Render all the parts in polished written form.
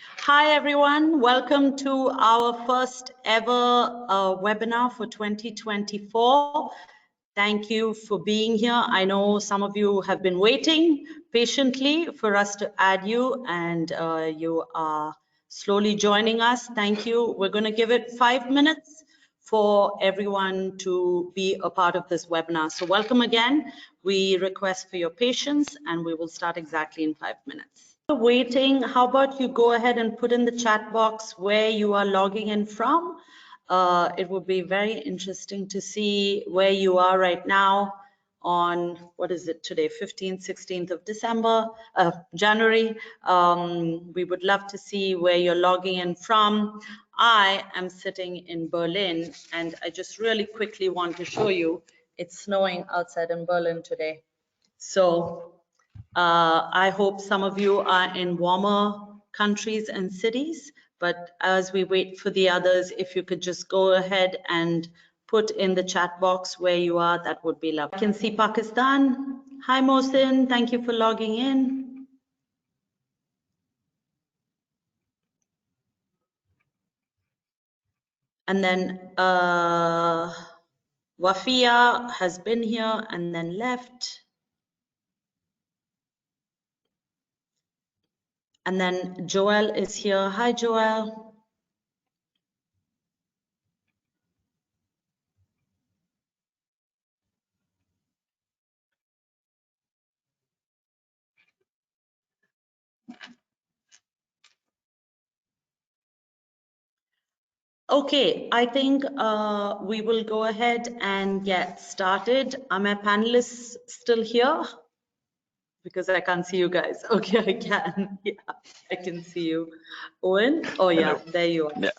Hi everyone, welcome to our first ever webinar for 2024. Thank you for being here. I know some of you have been waiting patiently for us to add you, and you are slowly joining us. Thank you. We're going to give it 5 minutes for everyone to be a part of this webinar. So welcome again. We request for your patience, and we will start exactly in 5 minutes. Waiting, how about you go ahead and put in the chat box where you are logging in from. It would be very interesting to see where you are right now on, what is it today, 15th, 16th of December, January. We would love to see where you're logging in from. I am sitting in Berlin, and I just really quickly want to show you, it's snowing outside in Berlin today. So I hope some of you are in warmer countries and cities, but as we wait for the others, if you could just go ahead and put in the chat box where you are, that would be lovely. I can see Pakistan. Hi Mohsin, thank you for logging in. And then Wafia has been here and then left. And then Joel is here. Hi, Joel. Okay, I think we will go ahead and get started. Are my panelists still here? Because I can't see you guys. Okay, I can. Yeah, I can see you. Owen? Oh yeah, hello. There you are. Yeah.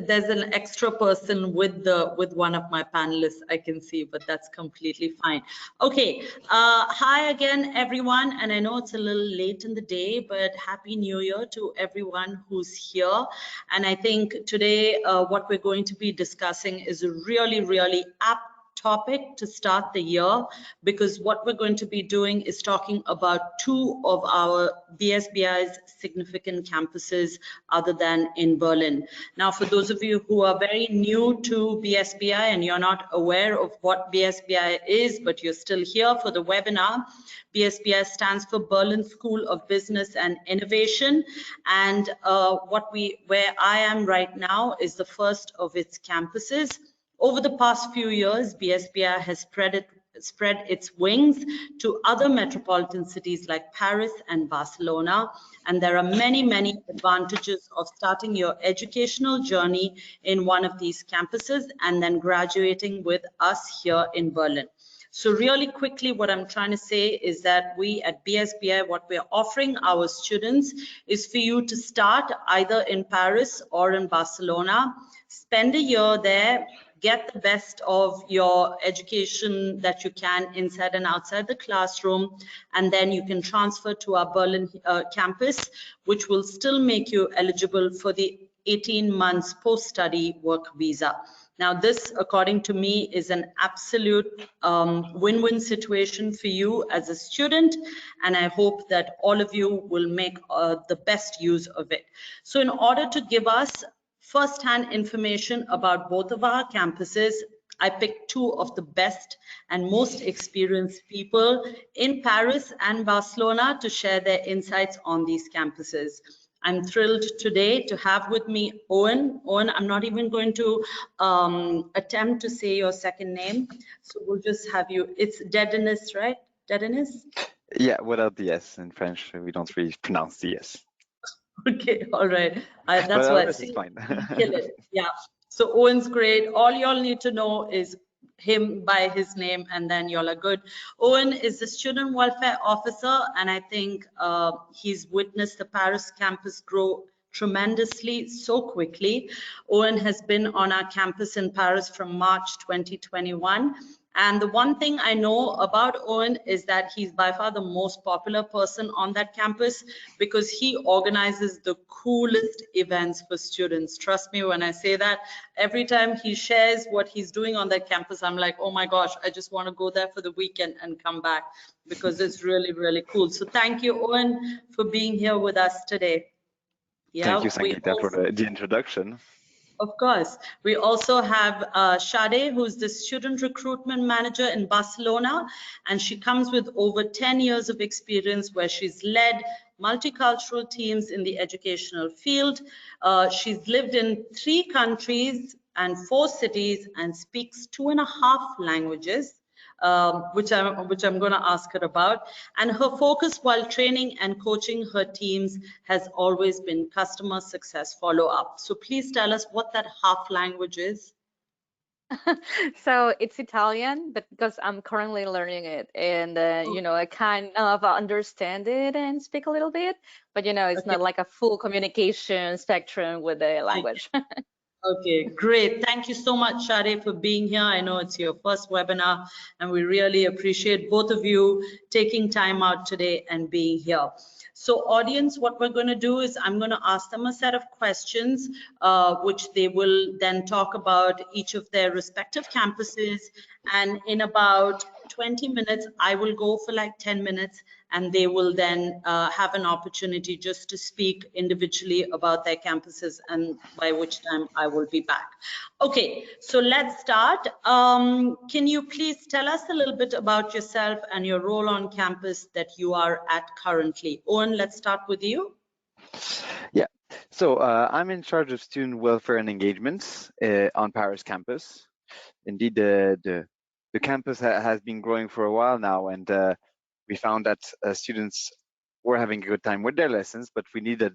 There's an extra person with one of my panelists I can see, but that's completely fine. Okay, hi again everyone, and I know it's a little late in the day, but happy New Year to everyone who's here. And I think today what we're going to be discussing is a really apt topic to start the year, because what we're going to be doing is talking about two of our BSBI's significant campuses other than in Berlin. Now, for those of you who are very new to BSBI and you're not aware of what BSBI is, but you're still here for the webinar, BSBI stands for Berlin School of Business and Innovation, and where I am right now is the first of its campuses. Over the past few years, BSBI has spread its wings to other metropolitan cities like Paris and Barcelona. And there are many advantages of starting your educational journey in one of these campuses and then graduating with us here in Berlin. So really quickly, what I'm trying to say is that we at BSBI, what we're offering our students is for you to start either in Paris or in Barcelona, spend a year there, get the best of your education that you can inside and outside the classroom, and then you can transfer to our Berlin campus, which will still make you eligible for the 18 months post-study work visa. Now, this, according to me, is an absolute win-win situation for you as a student, and I hope that all of you will make the best use of it. So in order to give us first-hand information about both of our campuses, I picked two of the best and most experienced people in Paris and Barcelona to share their insights on these campuses. I'm thrilled today to have with me Owen. Owen, I'm not even going to attempt to say your second name, so we'll just have you. It's Dedenys, right? Dedenys? Yeah, without the S in French, we don't really pronounce the S. Okay, all right. That's why it's fine. Kill it. Yeah. So Owen's great. All y'all need to know is him by his name, and then y'all are good. Owen is the student welfare officer, and I think he's witnessed the Paris campus grow tremendously so quickly. Owen has been on our campus in Paris from March 2021. And the one thing I know about Owen is that he's by far the most popular person on that campus because he organizes the coolest events for students. Trust me when I say that. Every time he shares what he's doing on that campus, I'm like, oh my gosh, I just want to go there for the weekend and come back because it's really cool. So thank you, Owen, for being here with us today. Thank you, Yeah, we Sangeeta, for also, the introduction. of course. We also have Sade, who's the student recruitment manager in Barcelona, and she comes with over 10 years of experience where she's led multicultural teams in the educational field. She's lived in 3 countries and 4 cities and speaks 2.5 languages. Which I'm going to ask her about. And her focus while training and coaching her teams has always been customer success follow-up. So please tell us what that half language is. So it's Italian, but because I'm currently learning it, and I kind of understand it and speak a little bit, but it's Okay. not like a full communication spectrum with the language. Okay, great. Thank you so much, Shade, for being here. I know it's your first webinar, and we really appreciate both of you taking time out today and being here. So audience, what we're going to do is I'm going to ask them a set of questions, which they will then talk about each of their respective campuses. And in about 20 minutes, I will go for like 10 minutes, and they will then have an opportunity just to speak individually about their campuses, and by which time I will be back. Okay, so let's start. Can you please tell us a little bit about yourself and your role on campus that you are at currently? Owen, let's start with you. Yeah, so I'm in charge of student welfare and engagements on Paris campus. Indeed, the campus has been growing for a while now, and we found that students were having a good time with their lessons, but we needed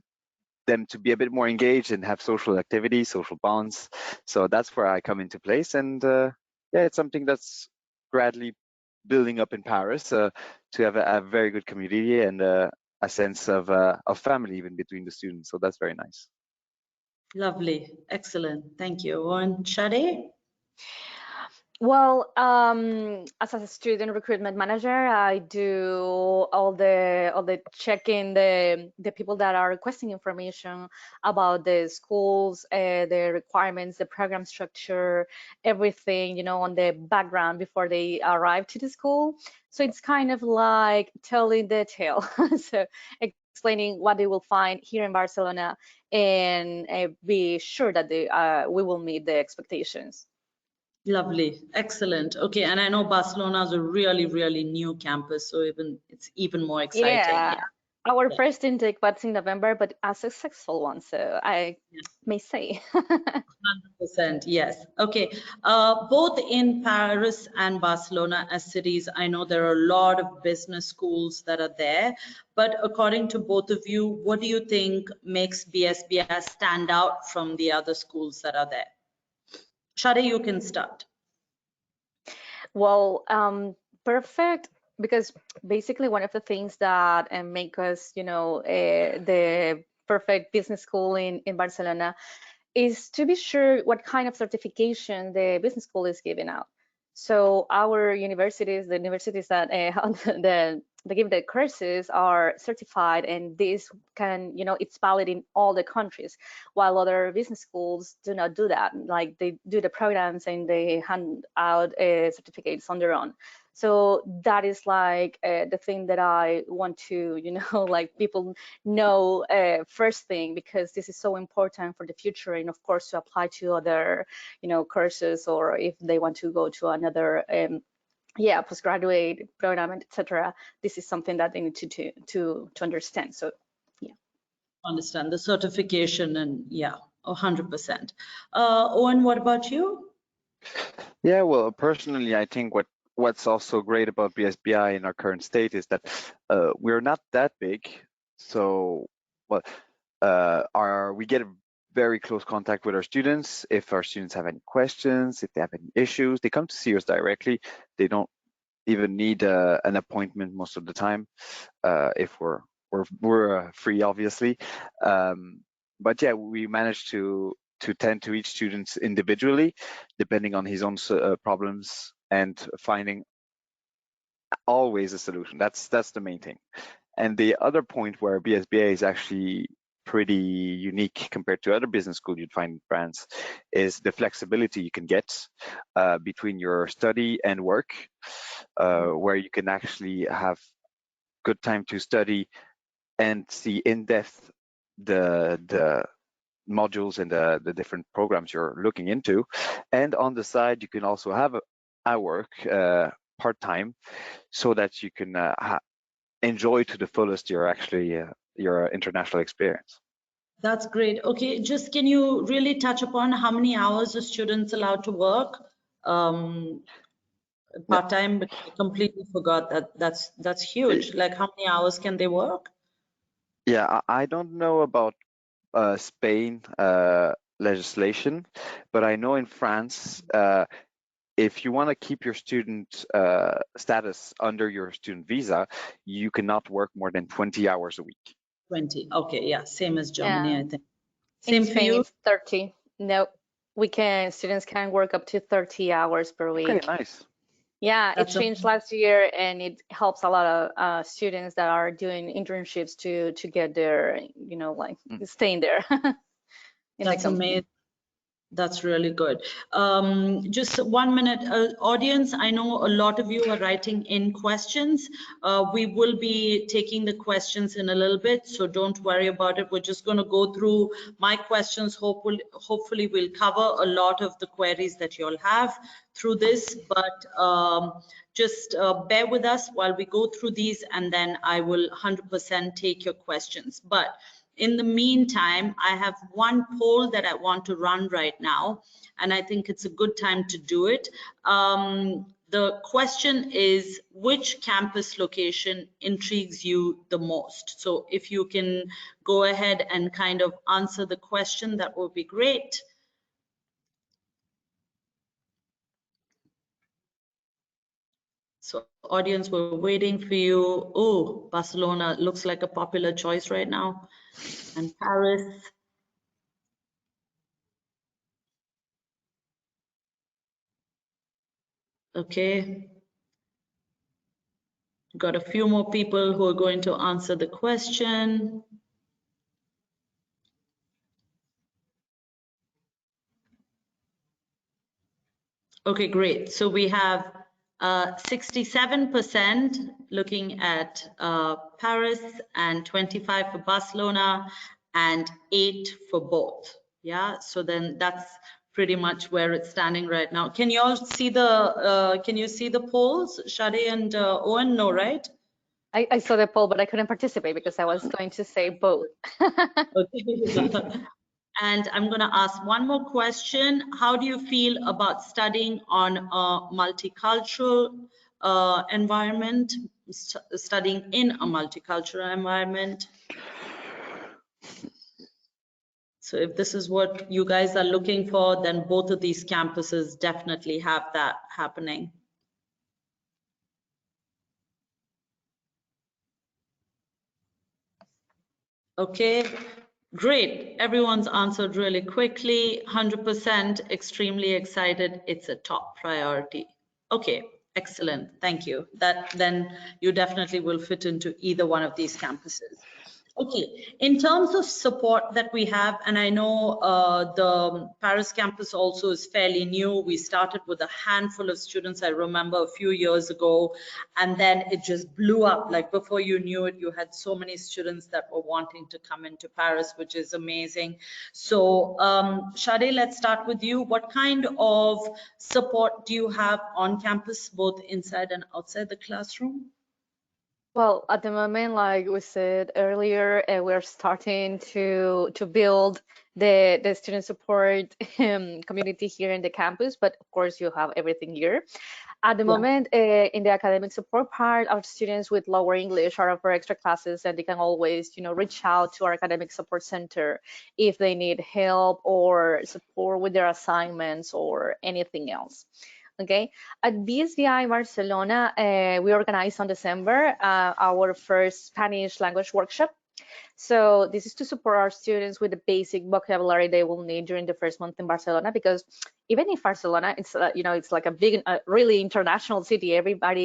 them to be a bit more engaged and have social activities, social bonds. So that's where I come into place, and yeah, it's something that's gradually building up in Paris to have a very good community and a sense of family even between the students. So that's very nice. Lovely, excellent. Thank you. Owen, Shade? Well, as a student recruitment manager, I do all the checking the people that are requesting information about the schools, the requirements, the program structure, everything, on the background before they arrive to the school. So it's kind of like telling the tale. So explaining what they will find here in Barcelona and be sure that we will meet the expectations. Lovely, excellent. Okay, and I know Barcelona is a really, really new campus, so it's even more exciting. Yeah, Yeah. our Yeah. first intake was in November, but a successful one, so I may say. 100%, yes. Okay. Both in Paris and Barcelona as cities, I know there are a lot of business schools that are there, but according to both of you, what do you think makes BSBI stand out from the other schools that are there? Shade, you can start. Well, perfect, because basically one of the things that make us, the perfect business school in Barcelona is to be sure what kind of certification the business school is giving out. So our universities, the universities that they give the courses are certified, and this can, it's valid in all the countries, while other business schools do not do that. Like they do the programs and they hand out certificates on their own. So that is like the thing that I want to, like people know first thing, because this is so important for the future, and of course to apply to other, courses, or if they want to go to another postgraduate program, etc. This is something that they need to understand. So yeah. Understand the certification, and yeah, 100%. Owen, what about you? Yeah, well, personally, I think what's also great about BSBI in our current state is that we're not that big. So, well, we get a very close contact with our students. If our students have any questions, if they have any issues, they come to see us directly. They don't even need an appointment most of the time, if we're free, obviously. But yeah, we manage to tend to each student individually, depending on his own problems, and finding always a solution. That's the main thing. And the other point where BSBA is actually pretty unique compared to other business schools you'd find in France is the flexibility you can get between your study and work, where you can actually have good time to study and see in-depth the modules and the different programs you're looking into. And on the side, you can also have a work part-time, so that you can enjoy to the fullest your international experience. That's great. Okay, just can you really touch upon how many hours are students allowed to work part-time? Because I completely forgot that. That's huge. Like, how many hours can they work? Yeah, I don't know about Spain legislation, but I know in France, if you want to keep your student status under your student visa, you cannot work more than 20 hours a week. 20. Okay, yeah, same as Germany, Yeah. I think. In Same for Spain, you? it's 30. No, students can work up to 30 hours per week. Okay, nice. Yeah, That's it changed last year, and it helps a lot of students that are doing internships to get their, like staying there in the That's company. amazing. That's really good. Just 1 minute, audience. I know a lot of you are writing in questions. We will be taking the questions in a little bit, so don't worry about it. We're just going to go through my questions. Hopefully we'll cover a lot of the queries that you'll have through this, but just bear with us while we go through these, and then I will 100% take your questions. But in the meantime, I have one poll that I want to run right now, and I think it's a good time to do it. The question is, which campus location intrigues you the most? So if you can go ahead and kind of answer the question, that would be great. So audience, we're waiting for you. Oh, Barcelona looks like a popular choice right now. And Paris. Okay. Got a few more people who are going to answer the question. Okay, great. So we have 67% looking at Paris, and 25 for Barcelona, and 8 for both. Yeah, so then that's pretty much where it's standing right now. Can you all see the polls, Shadi and Owen? No, right? I saw the poll, but I couldn't participate because I was going to say both. Okay. And I'm going to ask one more question. How do you feel about studying on a multicultural environment, studying in a multicultural environment? So if this is what you guys are looking for, then both of these campuses definitely have that happening. Okay, great. Everyone's answered really quickly. 100% extremely excited. It's a top priority. Okay, excellent. Thank you. Then you definitely will fit into either one of these campuses. Okay, in terms of support that we have, and I know the Paris campus also is fairly new. We started with a handful of students, I remember a few years ago, and then it just blew up. Like before you knew it, you had so many students that were wanting to come into Paris, which is amazing. So Shade, let's start with you. What kind of support do you have on campus, both inside and outside the classroom? Well, at the moment, like we said earlier, we're starting to build the student support community here in the campus, but of course you have everything here. At the moment, in the academic support part, our students with lower English are offered extra classes, and they can always, reach out to our academic support center if they need help or support with their assignments or anything else. Okay, at BSBI Barcelona, we organized on December our first Spanish language workshop. So this is to support our students with the basic vocabulary they will need during the first month in Barcelona, because even if Barcelona, it's it's like a big, really international city.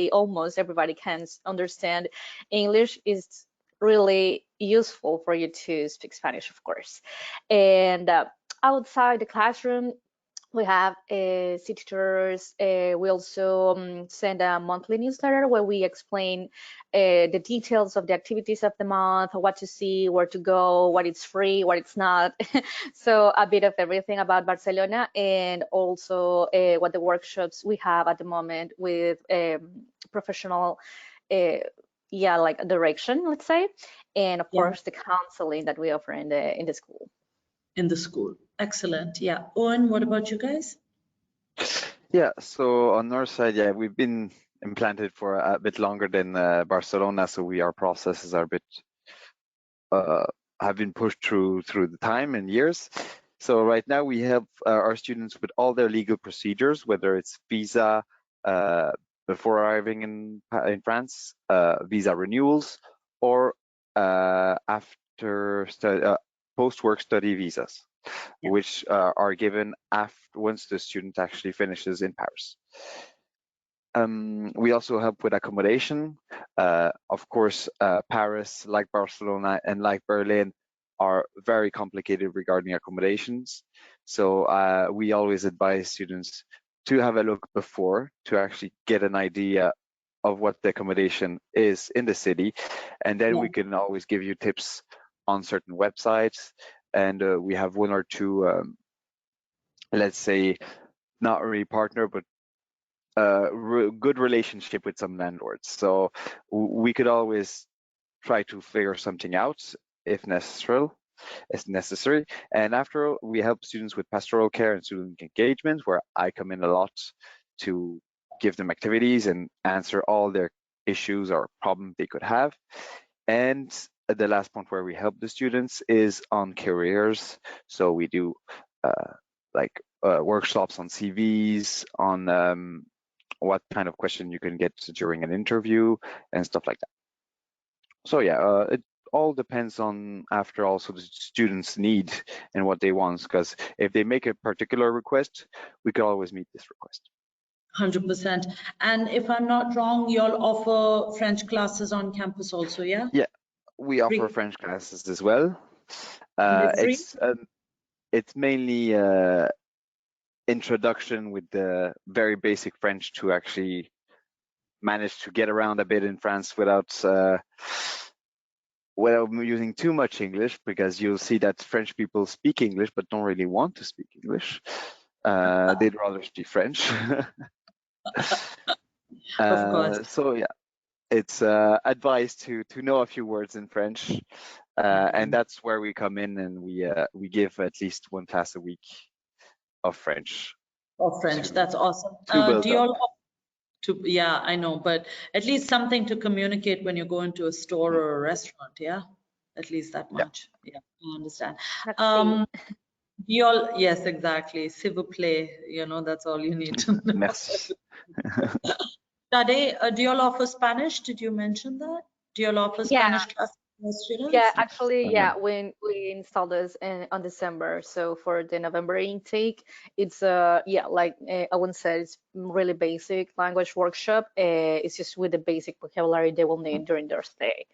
Almost everybody can understand English. Is really useful for you to speak Spanish, of course. And outside the classroom, We have city tours. We also send a monthly newsletter where we explain the details of the activities of the month, what to see, where to go, what is free, what it's not. So a bit of everything about Barcelona, and also what the workshops we have at the moment with professional, yeah, like direction, let's say, and of course the counseling that we offer in the school. In the school. Excellent. Yeah. Owen, what about you guys? Yeah, so on our side, yeah, we've been implanted for a bit longer than Barcelona, so our processes are a bit have been pushed through the time and years. So right now we help our students with all their legal procedures, whether it's visa before arriving in France, visa renewals, or after post-work study visas, which are given once the student actually finishes in Paris. We also help with accommodation. Of course, Paris, like Barcelona and like Berlin, are very complicated regarding accommodations. So we always advise students to have a look before to actually get an idea of what the accommodation is in the city. And then we can always give you tips on certain websites. And we have one or two, let's say, not really partner, but good relationship with some landlords. So we could always try to figure something out if necessary. And after all, we help students with pastoral care and student engagement, where I come in a lot to give them activities and answer all their issues or problems they could have. And the last point where we help the students is on careers. So we do workshops on CVs, on what kind of question you can get during an interview and stuff like that. So yeah, it all depends on, after also, the students' need and what they want, because if they make a particular request, we could always meet this request. 100%. And if I'm not wrong, you all offer French classes on campus also, yeah? Yeah, we offer French classes as well. It's mainly introduction with the very basic French to actually manage to get around a bit in France without using too much English, because you'll see that French people speak English but don't really want to speak English. They'd rather speak French. Of course. So yeah, it's advised to know a few words in French, and that's where we come in, and we give at least one class a week of French. Of French, that's awesome. Do you all yeah, I know, but at least something to communicate when you go into a store or a restaurant, yeah? At least that much. Yeah, I understand. Do you all, yes, exactly. S'il vous plaît, that's all you need to know. Merci. Tade, do you all offer Spanish? Did you mention that? Do you all offer Spanish classes for students? Yeah, actually, we installed this on December. So for the November intake, it's like Owen said, it's really basic language workshop. It's just with the basic vocabulary they will need during their stay.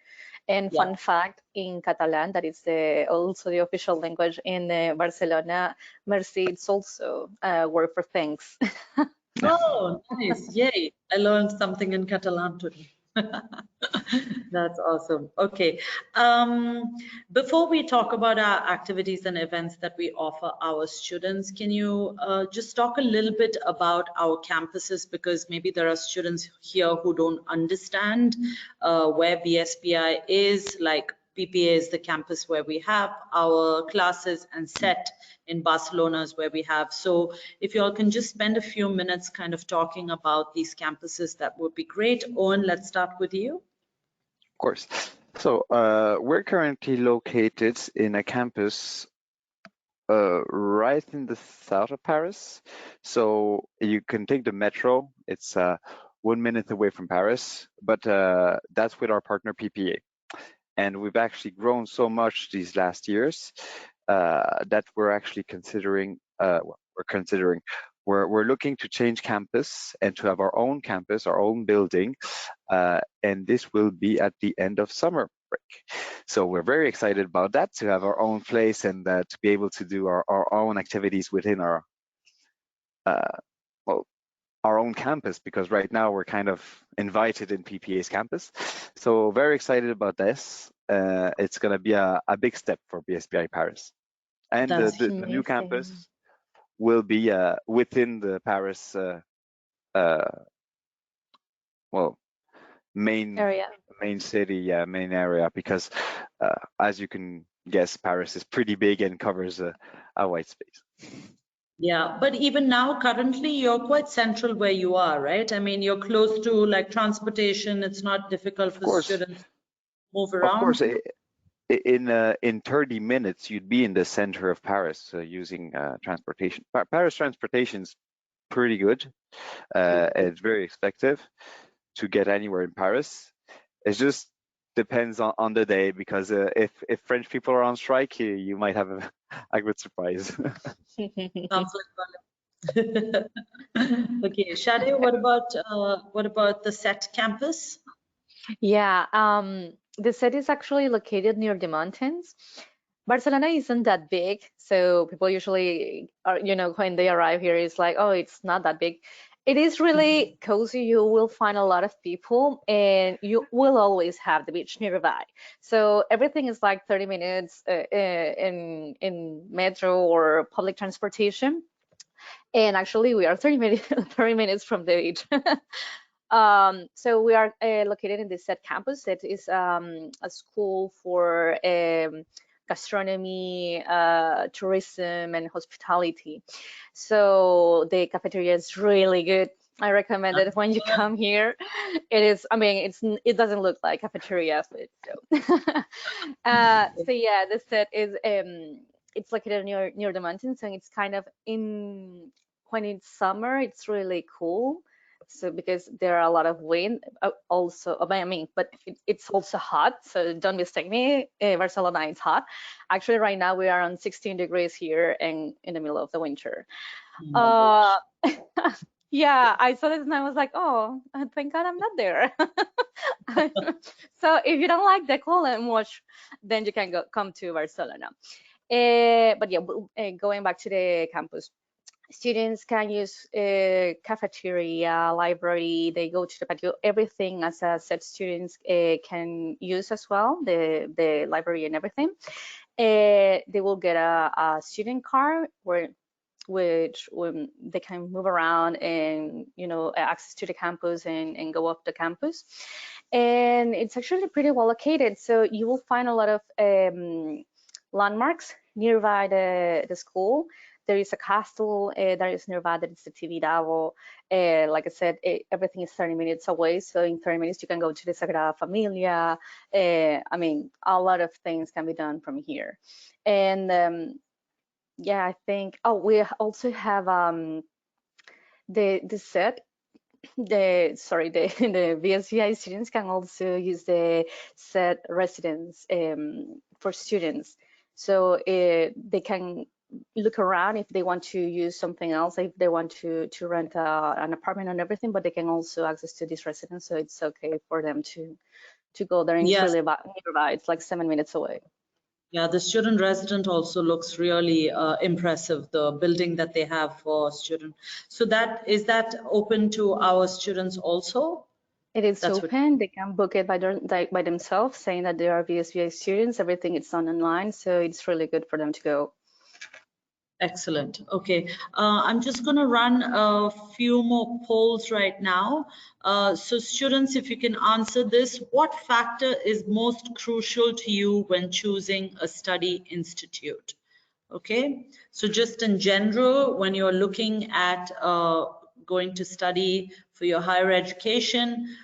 And fun fact, in Catalan, that is also the official language in Barcelona, merci, it's also a word for thanks. Oh, nice. Yay. I learned something in Catalan today. That's awesome. Okay. Before we talk about our activities and events that we offer our students, can you just talk a little bit about our campuses? Because maybe there are students here who don't understand where BSBI is, like PPA is the campus where we have our classes, and SET in Barcelona is where we have. So if you all can just spend a few minutes kind of talking about these campuses, that would be great. Owen, let's start with you. Of course. So we're currently located in a campus right in the south of Paris. So you can take the metro. It's 1 minute away from Paris, but that's with our partner PPA. And we've actually grown so much these last years that we're actually considering, we're looking to change campus and to have our own campus, our own building, and this will be at the end of summer break. So we're very excited about that, to have our own place and to be able to do our own activities within our well, our own campus, because right now we're kind of invited in PPA's campus. So very excited about this. It's going to be a big step for BSBI Paris. And the new campus will be within the Paris main city, main area, because as you can guess, Paris is pretty big and covers a wide space. Yeah, but even now, currently, you're quite central where you are, right? I mean, you're close to like transportation. It's not difficult for students to move around. Of course, in 30 minutes, you'd be in the center of Paris using transportation. Paris transportation's pretty good. It's very expensive to get anywhere in Paris. It just depends on the day, because if French people are on strike, you might have a good surprise. Okay, Shade, what about the SET campus? Yeah, the SET is actually located near the mountains. Barcelona isn't that big, so people usually are, when they arrive here, it's like, oh, it's not that big. It is really cozy. You will find a lot of people, and you will always have the beach nearby. So everything is like 30 minutes in metro or public transportation. And actually, we are 30 minutes from the beach. So we are located in the SET campus. It is a school for gastronomy, tourism, and hospitality. So the cafeteria is really good. I recommend it when you come here. It is, I mean, it doesn't look like cafeteria food. So, so yeah, the SET is it's located near the mountains, and it's kind of when it's summer, it's really cool. So because there are a lot of wind, also, I mean, but it's also hot. So don't mistake me. Barcelona is hot. Actually, right now we are on 16 degrees here, and in the middle of the winter. Yeah, I saw this and I was like, oh, thank God I'm not there. So if you don't like the cold and much, then you can come to Barcelona. But yeah, going back to the campus. Students can use cafeteria, library, they go to the patio, everything as a SET students can use as well, the library and everything. They will get a student car which they can move around and, access to the campus and go up the campus. And it's actually pretty well located. So you will find a lot of landmarks nearby the school. There is a castle that is nearby, that is the TV Davo. Like I said, everything is 30 minutes away. So in 30 minutes, you can go to the Sagrada Familia. I mean, a lot of things can be done from here. And yeah, I think, we also have the SET. The BSBI students can also use the SET residence for students. So they can look around if they want to use something else, if they want to rent an apartment and everything, but they can also access to this residence. So it's okay for them to go there. And it's really nearby. It's like 7 minutes away. Yeah, the student resident also looks really impressive, the building that they have for students. So is that open to our students also? It is open. They can book it by themselves, saying that they are BSBI students. Everything is done online, so it's really good for them to go. Excellent. Okay, I'm just going to run a few more polls right now. So students, if you can answer this, what factor is most crucial to you when choosing a study institute? Okay, so just in general, when you're looking at going to study for your higher education,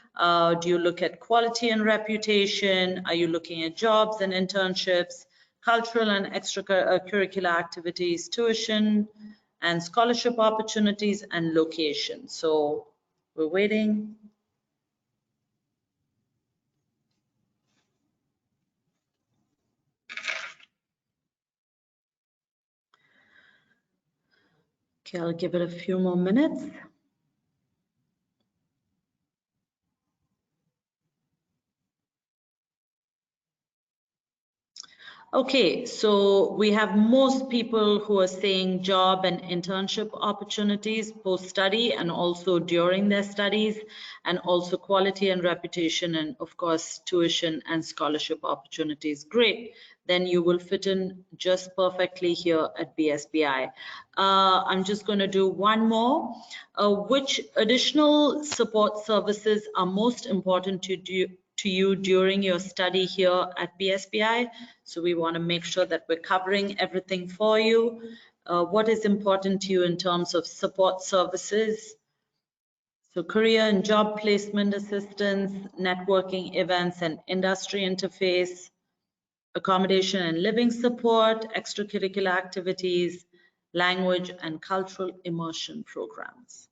do you look at quality and reputation? Are you looking at jobs and internships? Cultural and extracurricular activities, tuition and scholarship opportunities, and location. So we're waiting. Okay, I'll give it a few more minutes. Okay, so we have most people who are saying job and internship opportunities post-study and also during their studies, and also quality and reputation, and of course tuition and scholarship opportunities. Great, then you will fit in just perfectly here at BSBI. I'm just going to do one more. Which additional support services are most important to you during your study here at BSBI? So we want to make sure that we're covering everything for you. What is important to you in terms of support services? So career and job placement assistance, networking events and industry interface, accommodation and living support, extracurricular activities, language and cultural immersion programs.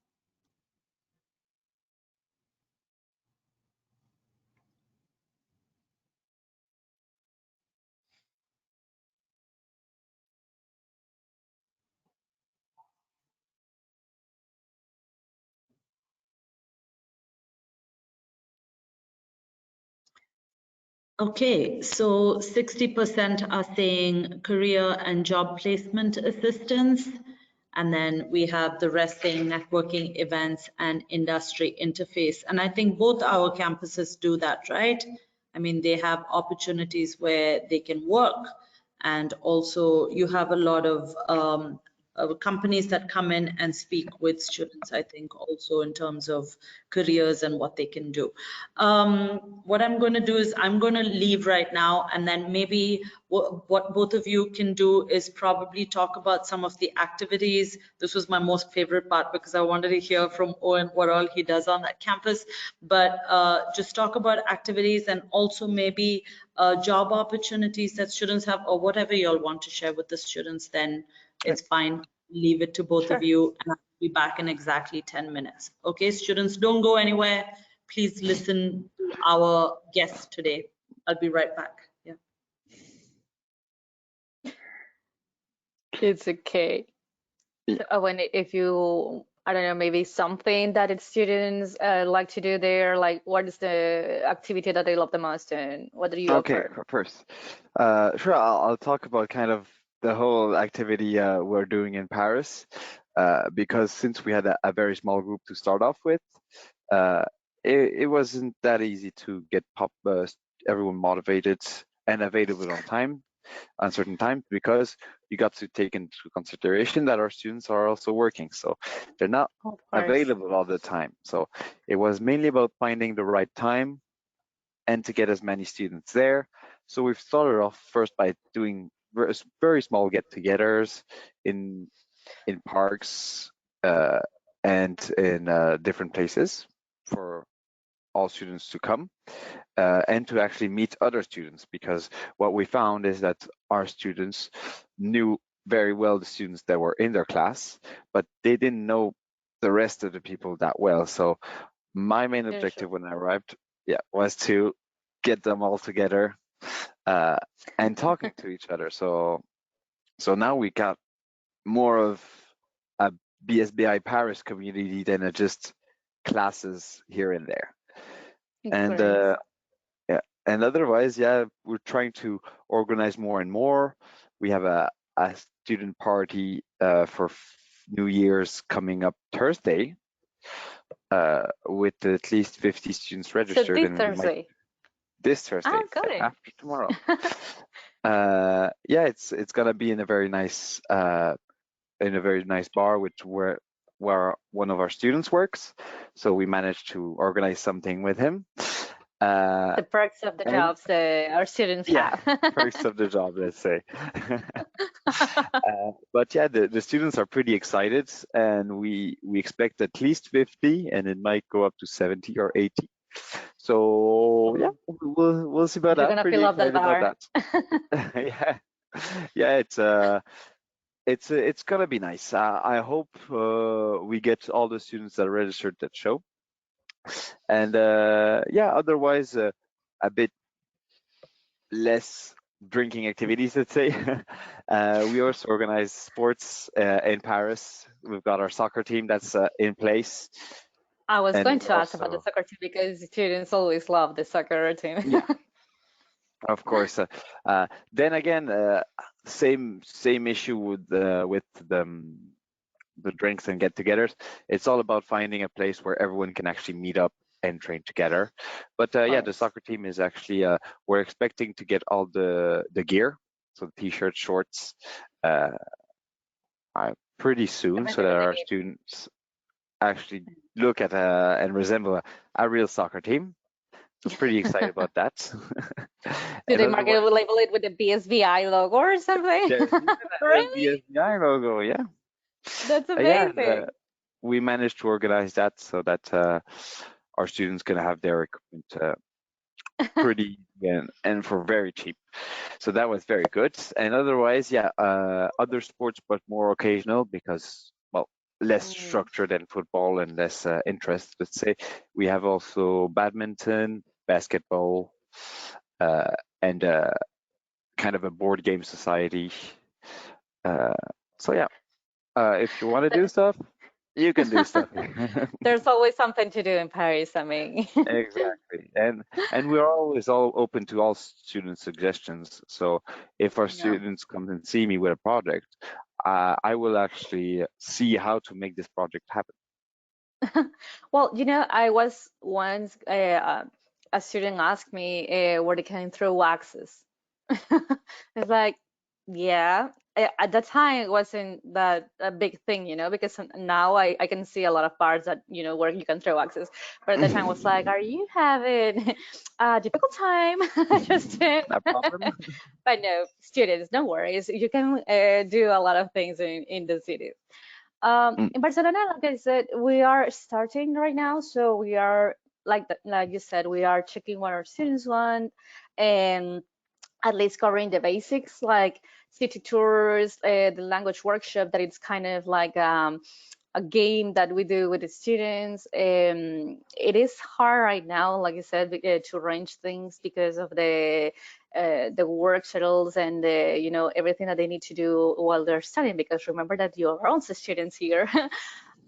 Okay, so 60% are saying career and job placement assistance. And then we have the rest saying networking events and industry interface. And I think both our campuses do that, right? I mean, they have opportunities where they can work. And also you have a lot of companies that come in and speak with students, I think, also in terms of careers and what they can do. What I'm going to do is I'm going to leave right now, and then maybe what both of you can do is probably talk about some of the activities. This was my most favorite part because I wanted to hear from Owen what all he does on that campus, but just talk about activities and also maybe job opportunities that students have, or whatever you all want to share with the students, then it's fine. Leave it to both of you, and I'll be back in exactly 10 minutes. Okay, students, don't go anywhere. Please listen to our guests today. I'll be right back. Yeah. It's okay. So, when if you, I don't know, maybe something that its students like to do there, like what is the activity that they love the most and what do you Okay, offer? first, sure, I'll talk about kind of the whole activity we're doing in Paris, because since we had a very small group to start off with, uh, it wasn't that easy to get everyone motivated and available on certain times, because you got to take into consideration that our students are also working, so they're not Of course. available all the time. So it was mainly about finding the right time and to get as many students there. So we've started off first by doing very small get-togethers in parks and in different places for all students to come and to actually meet other students, because what we found is that our students knew very well the students that were in their class, but they didn't know the rest of the people that well. So my main Yeah, objective sure. when I arrived, was to get them all together and talking to each other. So now we got more of a BSBI Paris community than just classes here and there. And Great. yeah, and otherwise, we're trying to organize more and more. We have a student party for New Year's coming up Thursday, with at least 50 students So registered, this and we might Thursday. this Thursday, Ah, got it. after tomorrow. It's gonna be in a very nice bar, where one of our students works. So we managed to organize something with him. The perks of the And jobs that our students yeah, have. perks of the job, let's say. But yeah, the students are pretty excited, and we expect at least 50, and it might go up to 70 or 80. So yeah, we'll see about You're that. gonna Pretty fill up the excited about bar. that. Yeah, it's gonna be nice. I hope we get all the students that are registered that show, and otherwise a bit less drinking activities, let's say. We also organize sports in Paris. We've got our soccer team that's in place, I was and going we're to ask about the also soccer team because students always love the soccer team. yeah Of course. Then again, same issue with the drinks and get-togethers. It's all about finding a place where everyone can actually meet up and train together. But Of yeah, the course. soccer team is actually we're expecting to get all the gear, so the t-shirts, shorts, uh, pretty soon, so Everything that that they our need. students actually look at and resemble a real soccer team. So pretty excited about that. Do And they market otherwise, label it with the BSBI logo or something? there's even a Really? BSBI logo, yeah. That's Yeah, amazing. we managed to organize that so that our students can have their equipment pretty and for very cheap. So that was very good. And otherwise, yeah, other sports, but more occasional because, well, less Mm. structured than football and less interest, let's say. We have also badminton, basketball, uh, and kind of a board game society. Uh, so yeah, if you want to do stuff, you can do stuff. There's always something to do in Paris, I mean. Exactly. And we're always all open to all student suggestions. So if our Yeah. students come and see me with a project, I will actually see how to make this project happen. Well, I was once a student asked me where they can throw waxes. It's like, yeah. At that time, it wasn't that a big thing, because now I can see a lot of parts that, where you can throw axes. But at that time, I was like, are you having a difficult time, Justin? No problem. But no, students, no worries. You can do a lot of things in the city. Mm. In Barcelona, like I said, we are starting right now, so we are like you said, we are checking what our students want, and at least covering the basics like city tours, the language workshop that it's kind of like a game that we do with the students. It is hard right now, like I said, to arrange things because of the work schedules and everything that they need to do while they're studying. Because remember that you are also students here.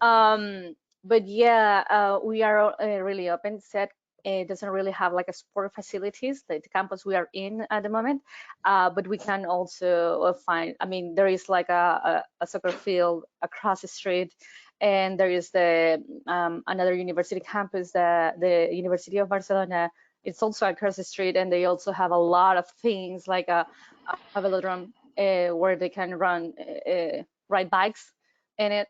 um, but yeah, we are really open. Set it doesn't really have like a sport facilities like the campus we are in at the moment, but we can also find. I mean, there is like a soccer field across the street, and there is the another university campus, the University of Barcelona. It's also across the street, and they also have a lot of things like a velodrome where they can ride bikes in it.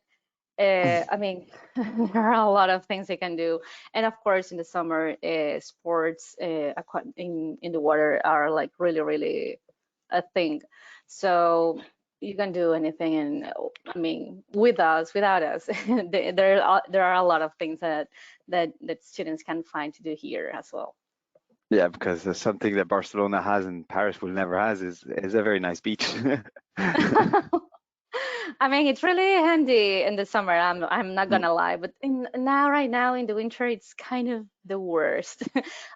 I mean, there are a lot of things they can do, and of course, in the summer, sports in the water are like really, really a thing. So you can do anything, and I mean, with us, without us, there are a lot of things that students can find to do here as well. Yeah, because there's something that Barcelona has and Paris will never has is a very nice beach. I mean, it's really handy in the summer. I'm not Mm. gonna lie, but right now in the winter, it's kind of the worst.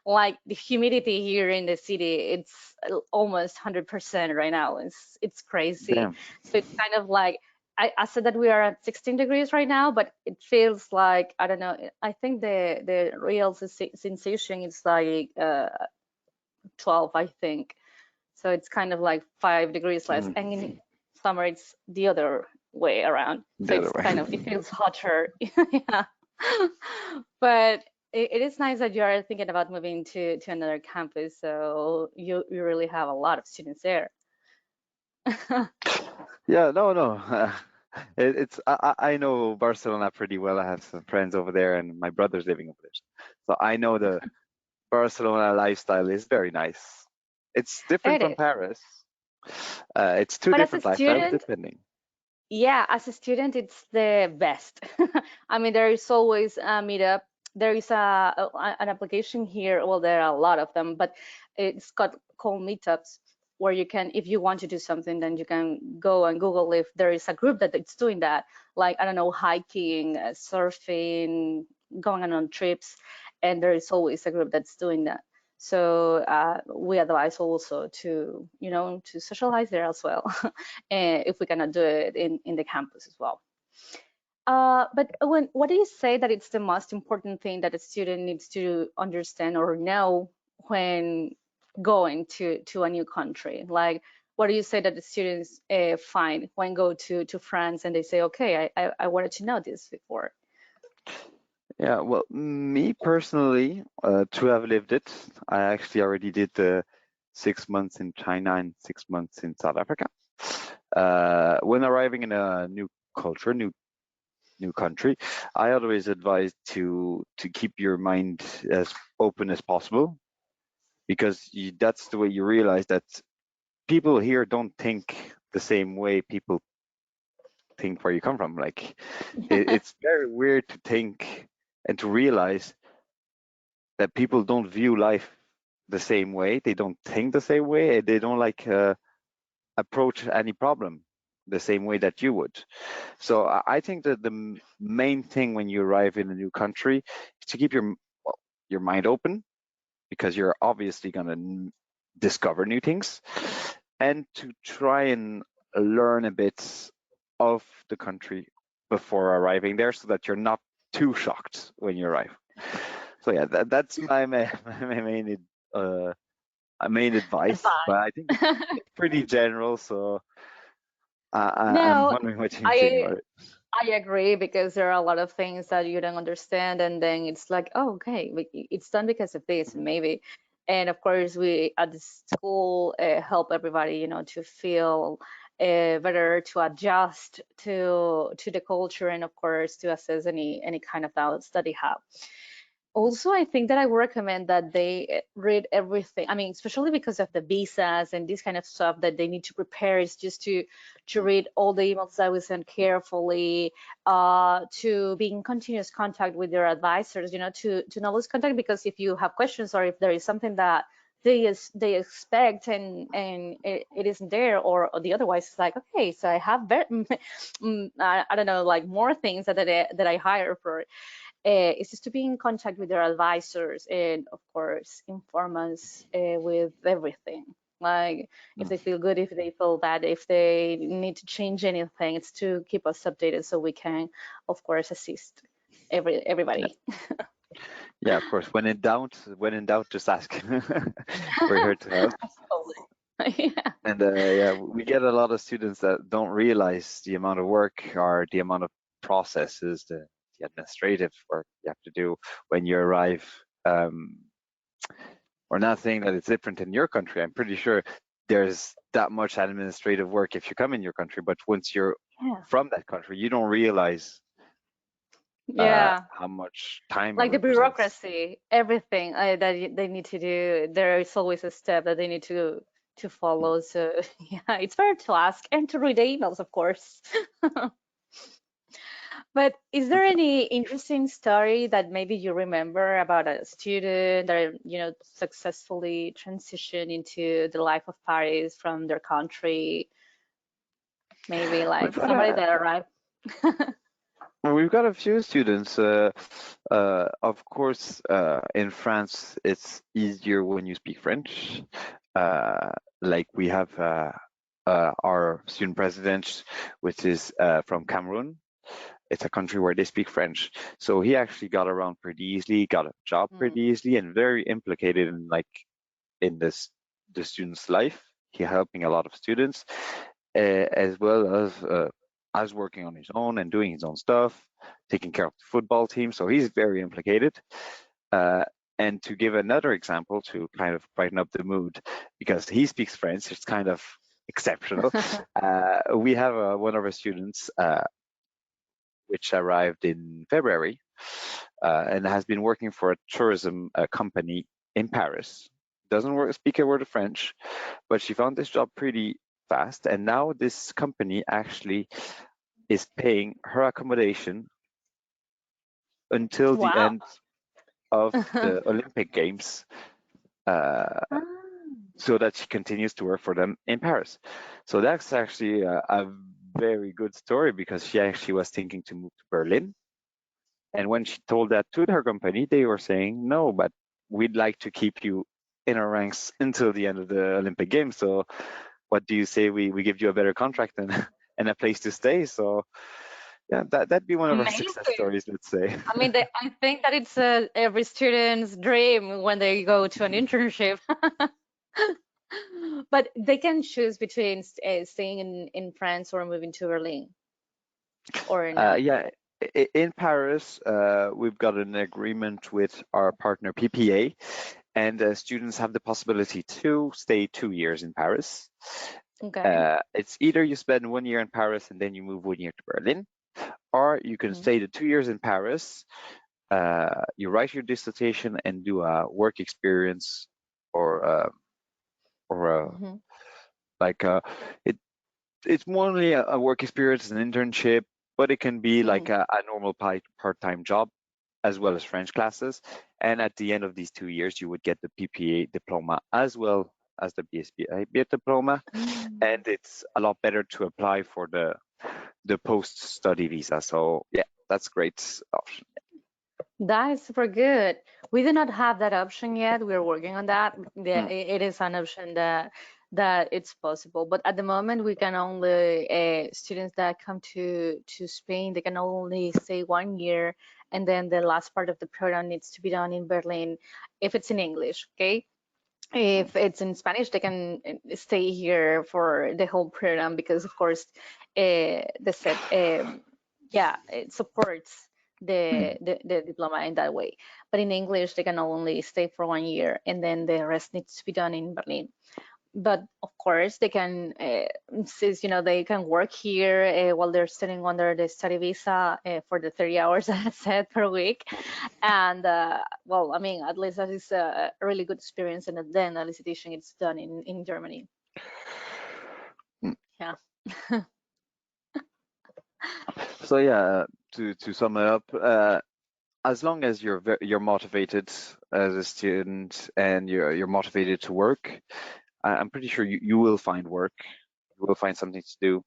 Like the humidity here in the city, it's almost 100% right now. It's crazy. Damn. So it's kind of like I said that we are at 16 degrees right now, but it feels like I don't know. I think the real sensation is like 12, I think. So it's kind of like 5 degrees less. Mm. And in summer, it's the other way around. So The other it's way. kind of, it feels hotter. Yeah. But it is nice that you are thinking about moving to another campus. So you really have a lot of students there. Yeah, no. It's I know Barcelona pretty well. I have some friends over there, and my brother's living over there, so I know the Barcelona lifestyle is very nice. It's different It from is. Paris. It's two But as a different lifestyles student, depending. yeah, as a student, it's the best. I mean, there is always a meetup. There is an application here. Well, there are a lot of them, but it's got called Meetups, where you can, if you want to do something, then you can go and Google if there is a group that it's doing that. Like, I don't know, hiking, surfing, going on trips, and there is always a group that's doing that. So we advise also to socialize there as well. If we cannot do it in the campus as well. But what do you say that it's the most important thing that a student needs to understand or know when going to a new country? Like, what do you say that the students find when go to France and they say, okay, I wanted to know this before? Yeah, well, me personally, to have lived it, I actually already did the 6 months in China and 6 months in South Africa. When arriving in a new culture, new country, I always advise to keep your mind as open as possible, because that's the way you realize that people here don't think the same way people think where you come from. Like, it's very weird to think and to realize that people don't view life the same way. They don't think the same way. They don't like approach any problem the same way that you would. So I think that the main thing when you arrive in a new country is to keep your mind open, because you're obviously going to discover new things, and to try and learn a bit of the country before arriving there, so that you're not too shocked when you arrive. So yeah, that's my main advice. But I think it's pretty general. So I'm No, wondering what you think about it. I agree, because there are a lot of things that you don't understand, and then it's like, oh, okay, it's done because of this, maybe. And of course, we at the school help everybody, to feel better, to adjust to the culture, and of course to assess any kind of doubts that they have. Also, I think that I would recommend that they read everything. I mean, especially because of the visas and this kind of stuff that they need to prepare, is just to read all the emails that we send carefully, to be in continuous contact with their advisors, to not lose contact, because if you have questions, or if there is something that they expect and it isn't there, or the otherwise, it's like, okay, so I have I don't know, like more things that I hire for. It's just to be in contact with their advisors, and of course inform us with everything. Like, if they feel good, if they feel bad, if they need to change anything, it's to keep us updated so we can, of course, assist everybody. Yeah, of course. When in doubt, just ask. We're here to help. Absolutely. Yeah. And yeah, we get a lot of students that don't realize the amount of work or the amount of processes, the administrative work you have to do when you arrive. We're not saying that it's different in your country. I'm pretty sure there's that much administrative work if you come in your country, but once you're from that country, you don't realize how much time like it the represents. bureaucracy, everything that they need to do. There is always a step that they need to follow. So yeah, it's better to ask and to read the emails, of course. But is there any interesting story that maybe you remember about a student that successfully transitioned into the life of Paris from their country? Maybe like somebody that arrived. We've got a few students. Of course, in France, it's easier when you speak French. Like we have our student president, which is from Cameroon. It's a country where they speak French. So he actually got around pretty easily, got a job pretty easily, and very implicated in the student's life. He's helping a lot of students, as well as working on his own and doing his own stuff, taking care of the football team. So he's very implicated. And to give another example to kind of brighten up the mood, because he speaks French, it's kind of exceptional. We have one of our students, which arrived in February, and has been working for a tourism company in Paris. Doesn't speak a word of French, but she found this job pretty fast, and now this company actually is paying her accommodation until the end of the Olympic Games, so that she continues to work for them in Paris. So that's actually a very good story, because she actually was thinking to move to Berlin. And when she told that to her company, they were saying, no, but we'd like to keep you in our ranks until the end of the Olympic Games. So what do you say we give you a better contract and a place to stay? So yeah, that'd be one of our success stories, let's say. I mean, I think that it's every student's dream when they go to an internship. But they can choose between staying in France or moving to Berlin, or not. Yeah, in Paris, we've got an agreement with our partner PPA, and students have the possibility to stay 2 years in Paris. Okay. It's either you spend 1 year in Paris and then you move 1 year to Berlin, or you can stay the 2 years in Paris, you write your dissertation and do a work experience, or like it's more only a work experience, an internship, but it can be like a normal part-time job as well as French classes. And at the end of these 2 years, you would get the PPA diploma as well as the BSBI diploma. And it's a lot better to apply for the post-study visa. So yeah, that's a great option. That is super good. We do not have that option yet. We're working on that. It is an option that it's possible. But at the moment, we can only students that come to Spain, they can only stay 1 year, and then the last part of the program needs to be done in Berlin if it's in English. Okay. If it's in Spanish, they can stay here for the whole program because, of course, the set, it supports the diploma in that way. But in English, they can only stay for 1 year, and then the rest needs to be done in Berlin. But of course, they can, since they can work here while they're studying under the study visa for the 30 hours I said per week. And well, I mean, at least that is a really good experience. And then the elicitation is done in Germany. Yeah. So yeah, to sum it up, as long as you're motivated as a student and you're motivated to work, I'm pretty sure you will find work. You will find something to do.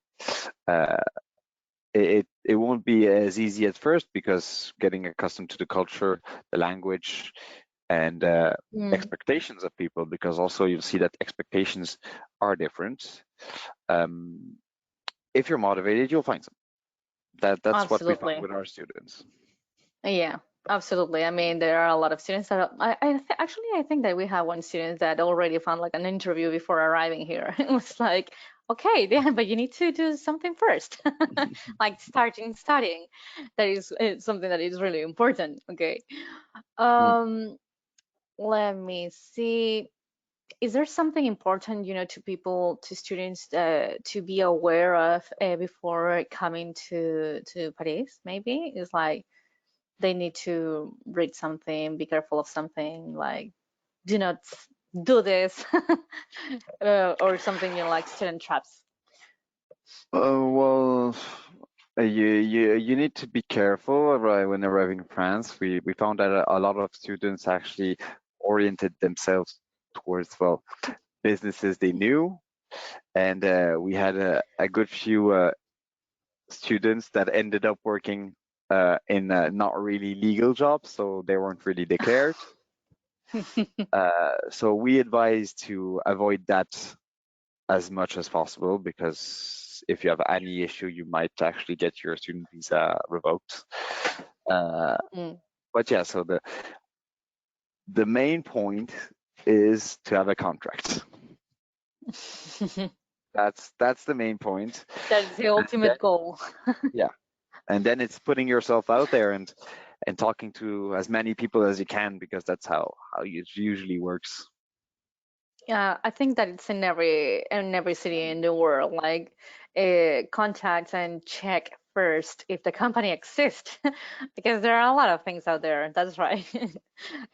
It won't be as easy at first because getting accustomed to the culture, the language, and expectations of people, because also you'll see that expectations are different. If you're motivated, you'll find some. That's Absolutely. what we find with our students. Yeah, absolutely. I mean, there are a lot of students that actually I think that we have one student that already found like an interview before arriving here. It was like, okay, yeah, but you need to do something first, like starting studying. That is something that is really important. Okay. Let me see. Is there something important, to people, to students, to be aware of before coming to Paris? Maybe it's like they need to read something, be careful of something, like do not do this, or something like student traps. Well, you need to be careful when arriving in France. We found that a lot of students actually oriented themselves towards businesses they knew, and we had a good few students that ended up working in not really legal jobs, so they weren't really declared. So we advise to avoid that as much as possible, because if you have any issue, you might actually get your student visa revoked. But yeah, so the main point is to have a contract. That's the main point. That's the ultimate goal. Yeah, and then it's putting yourself out there and talking to as many people as you can, because that's how it usually works. Yeah, I think that it's in every city in the world, like contact and check first if the company exists, because there are a lot of things out there. That's right.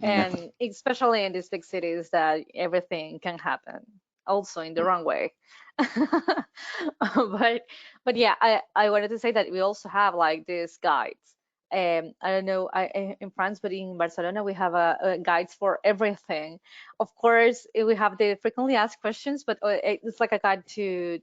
And especially in these big cities, that everything can happen, also in the wrong way. But yeah, I wanted to say that we also have like these guides. I don't know in France, but in Barcelona we have a guides for everything. Of course, we have the frequently asked questions, but it's like a guide to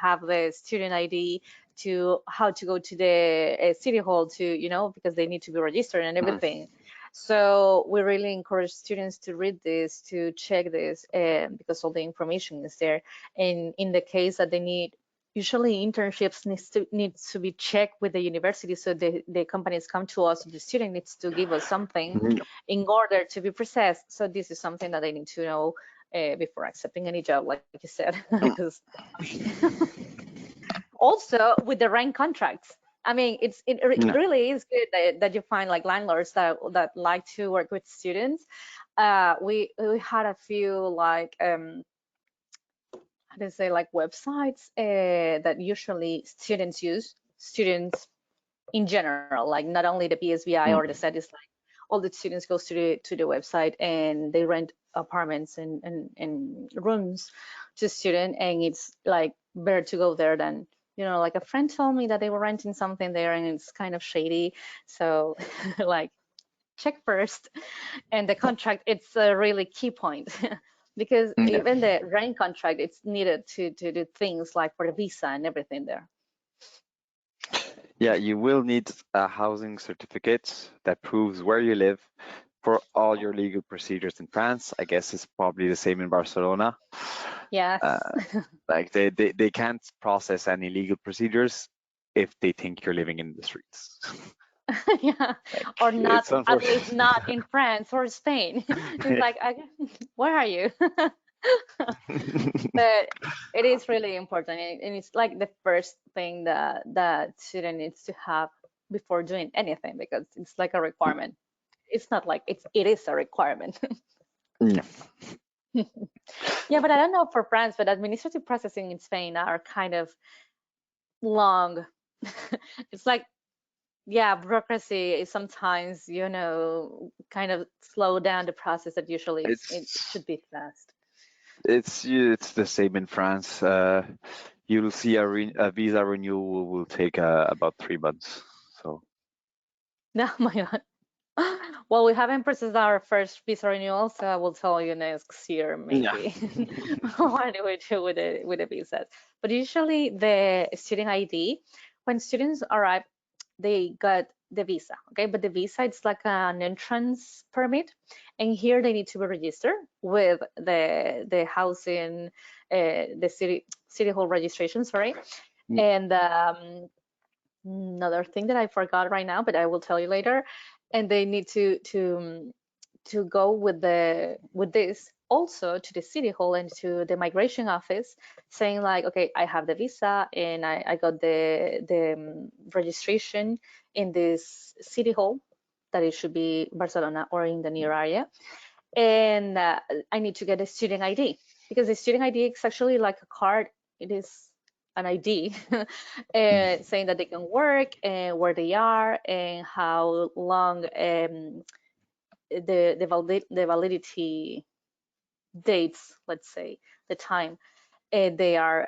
have the student ID, to how to go to the city hall, to because they need to be registered and everything. So we really encourage students to read this, to check this, because all the information is there. And in the case that they need, usually internships needs to be checked with the university. So the companies come to us, the student needs to give us something in order to be processed. So this is something that they need to know before accepting any job, like you said. Because also with the rent contracts, I mean, it really is good that you find like landlords that like to work with students. We had a few like how to say, like websites that usually students use, students in general, like not only the BSBI or the set, is like all the students goes to the website and they rent apartments and rooms to student, and it's like better to go there than, you know, like a friend told me that they were renting something there and it's kind of shady. So like check first. And the contract, it's a really key point. Because even the rent contract, it's needed to do things like for the visa and everything there. Yeah, you will need a housing certificate that proves where you live for all your legal procedures in France. I guess it's probably the same in Barcelona. Yes. Like they can't process any legal procedures if they think you're living in the streets. Yeah, Like, or not, it's at least unfortunate. not in France or Spain. It's like, where are you? But it is really important, and it's like the first thing that student needs to have before doing anything, because it's like a requirement. It's not like it is a requirement. Yeah. Yeah, but I don't know for France, but administrative processing in Spain are kind of long. It's like, yeah, bureaucracy is sometimes, you know, kind of slow down the process that usually it should be fast. It's the same in France. You'll see a visa renewal will take about 3 months. So No, my God. Well, we haven't processed our first visa renewal, so I will tell you next year maybe what do we do with the visas. But usually the student ID, when students arrive, they got the visa, okay? But the visa, it's like an entrance permit, and here they need to be registered with the housing, the city hall registration, sorry. And another thing that I forgot right now, but I will tell you later. And they need to go with this also to the city hall and to the migration office, saying like, okay, I have the visa and I got the registration in this city hall, that it should be Barcelona or in the near area, and I need to get a student ID, because the student ID is actually like a card. It is an ID saying that they can work and where they are and how long the validity dates, let's say the time they are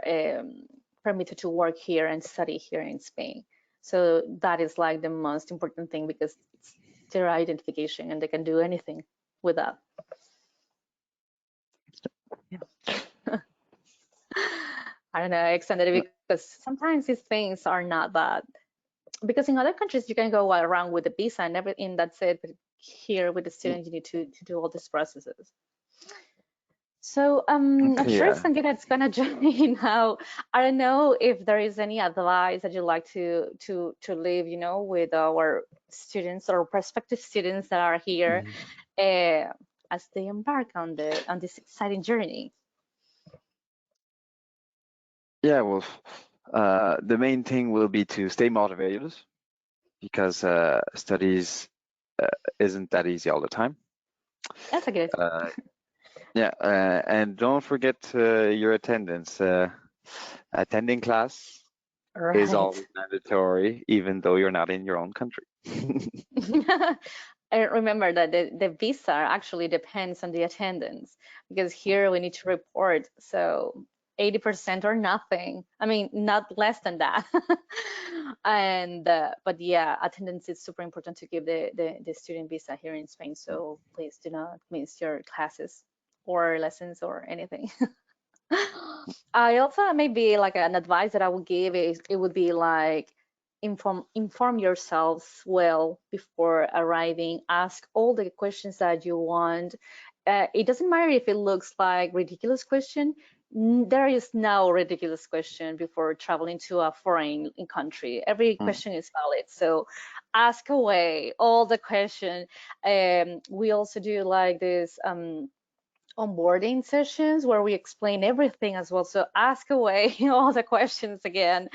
permitted to work here and study here in Spain. So that is like the most important thing, because it's their identification and they can do anything with that. I don't know, I extended it because sometimes these things are not that, because in other countries you can go around with the visa and everything, that's it, but here with the student you need to do all these processes. So I'm sure Sangeeta is gonna join me now. I don't know if there is any advice that you'd like to leave, you know, with our students or prospective students that are here as they embark on this exciting journey. yeah, well, the main thing will be to stay motivated, because studies isn't that easy all the time. That's a good. Yeah, and don't forget your attendance. Attending class is always mandatory, even though you're not in your own country. And remember that the visa actually depends on the attendance, because here we need to report, so 80% or nothing. I mean, not less than that. And but yeah, attendance is super important to give the student visa here in Spain. So please do not miss your classes or lessons or anything. I also, maybe like an advice that I would give is, it would be like, inform yourselves well before arriving. Ask all the questions that you want. It doesn't matter if it looks like ridiculous question. There is no ridiculous question before traveling to a foreign country. Every question is valid, so ask away all the questions. We also do like this onboarding sessions where we explain everything as well. So ask away all the questions again.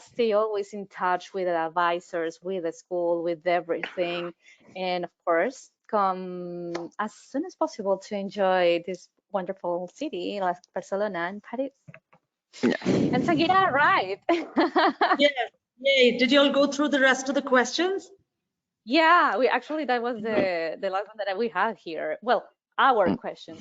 Stay always in touch with the advisors, with the school, with everything. And of course, come as soon as possible to enjoy this wonderful city like Barcelona and Paris. Yeah. And Sangeeta, right? Yes. Yay. Did you all go through the rest of the questions? Yeah, we actually, that was the last one that we had here. Well, our questions.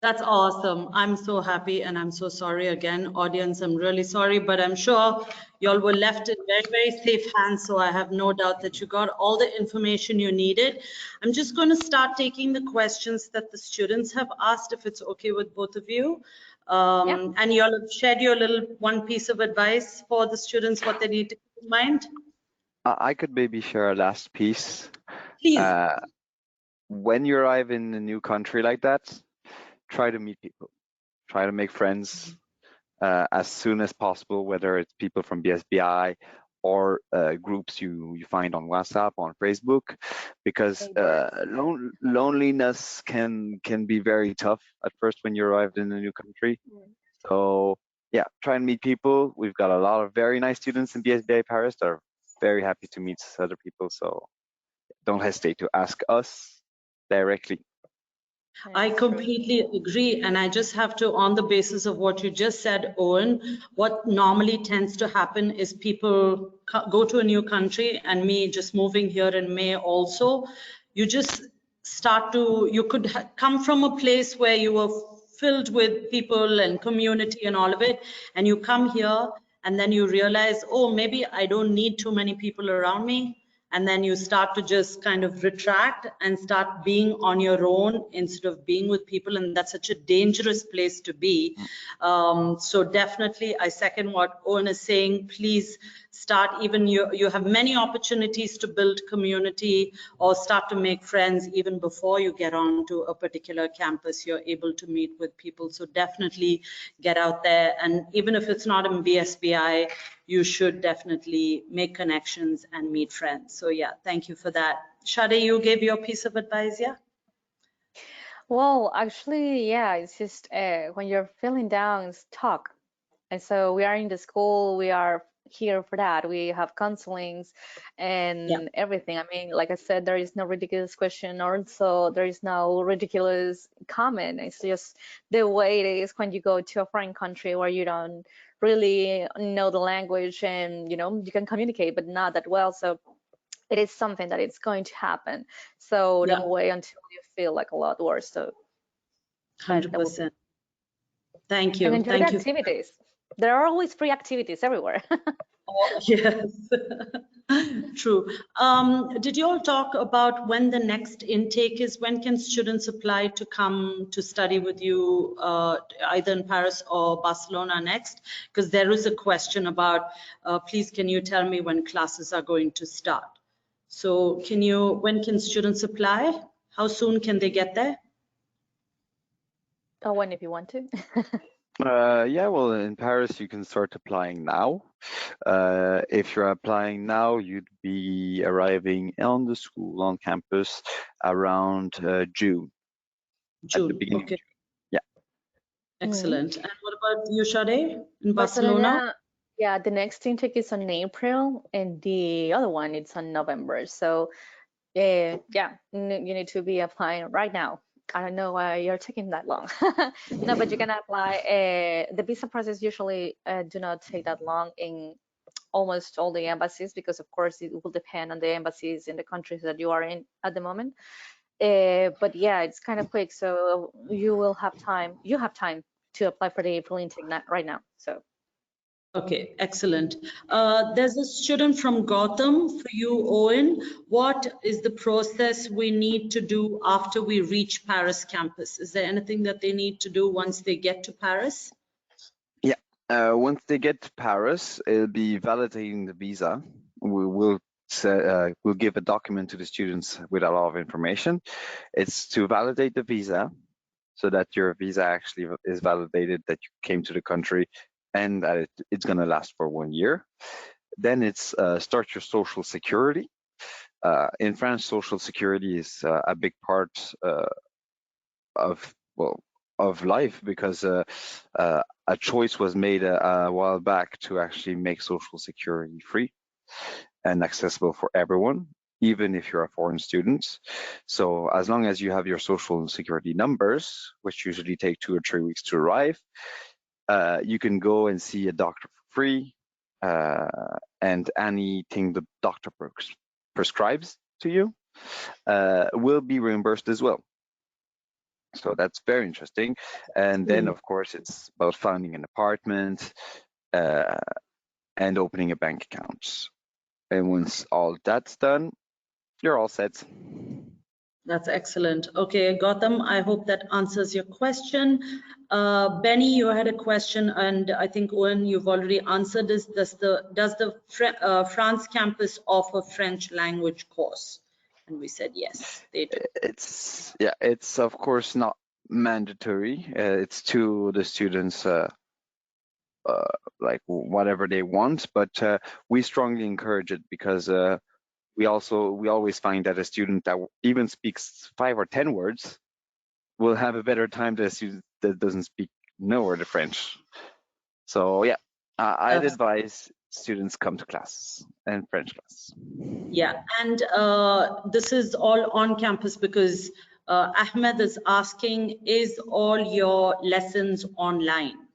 That's awesome. I'm so happy and I'm so sorry again, audience. I'm really sorry, but I'm sure y'all were left in very, very safe hands. So I have no doubt that you got all the information you needed. I'm just going to start taking the questions that the students have asked, if it's okay with both of you. Yeah. And y'all have shared your little one piece of advice for the students, what they need to keep in mind. I could maybe share a last piece. Please. When you arrive in a new country like that, try to meet people, try to make friends as soon as possible, whether it's people from BSBI or groups you find on WhatsApp, on Facebook, because loneliness can be very tough at first when you arrived in a new country. So yeah, try and meet people. We've got a lot of very nice students in BSBI Paris that are very happy to meet other people. So don't hesitate to ask us directly. I completely agree. And I just have to, on the basis of what you just said, Owen, what normally tends to happen is people go to a new country, and me just moving here in May also, you just start to, you could come from a place where you were filled with people and community and all of it, and you come here and then you realize, oh, maybe I don't need too many people around me. And then you start to just kind of retract and start being on your own instead of being with people. And that's such a dangerous place to be. So definitely, I second what Owen is saying. Please start, even you have many opportunities to build community or start to make friends even before you get onto a particular campus. You're able to meet with people. So definitely get out there. And even if it's not in BSBI, you should definitely make connections and meet friends. So yeah, thank you for that. Shade, you gave your piece of advice, yeah? Well, actually, yeah, it's just when you're feeling down, it's talk. And so we are in the school, we are here for that. We have counselings and everything. I mean, like I said, there is no ridiculous question, also there is no ridiculous comment. It's just the way it is when you go to a foreign country where you don't really know the language, and you know, you can communicate but not that well. So it is something that it's going to happen. So don't wait until you feel like a lot worse. So 100%. Thank you. and enjoy Thank the you. activities. There are always free activities everywhere. Oh, yes, true. Did you all talk about when the next intake is? When can students apply to come to study with you, either in Paris or Barcelona next? Because there is a question about, please, can you tell me when classes are going to start? So when can students apply? How soon can they get there? Oh, when if you want to. Yeah, well, in Paris, you can start applying now. If you're applying now, you'd be arriving on the school, on campus, around June. At the beginning. Okay. Yeah. Excellent. And what about you, Shade, in Barcelona? Yeah, the next intake is on April, and the other one it's on November. So, yeah, you need to be applying right now. I don't know why you're taking that long. No, but you can apply. The visa process usually do not take that long in almost all the embassies, because of course it will depend on the embassies in the countries that you are in at the moment. But yeah, it's kind of quick, so you will have time. You have time to apply for the April intake right now. So. Okay, excellent. There's a student from Gotham for you, Owen. What is the process we need to do after we reach Paris campus? Is there anything that they need to do once they get to Paris? Yeah, once they get to Paris, it'll be validating the visa. We'll give a document to the students with a lot of information. It's to validate the visa, so that your visa actually is validated, that you came to the country, and that it's going to last for 1 year. Then it's start your social security. In France, social security is a big part of life, because a choice was made a while back to actually make Social Security free and accessible for everyone, even if you're a foreign student. So as long as you have your Social Security numbers, which usually take 2 or 3 weeks to arrive, you can go and see a doctor for free, and anything the doctor prescribes to you will be reimbursed as well. So that's very interesting. And then, of course, it's about finding an apartment and opening a bank account. And once all that's done, you're all set. That's excellent. Okay, Gautam, I hope that answers your question. Benny, you had a question, and I think, Owen, you've already answered this. Does the France campus offer French language course? And we said yes, they do. It's of course not mandatory. It's to the students like whatever they want, but we strongly encourage it, because we always find that a student that even speaks 5 or 10 words will have a better time than a student that doesn't speak no word of French. So yeah, I'd advise students come to classes and French classes. Yeah, and this is all on campus, because Ahmed is asking, is all your lessons online?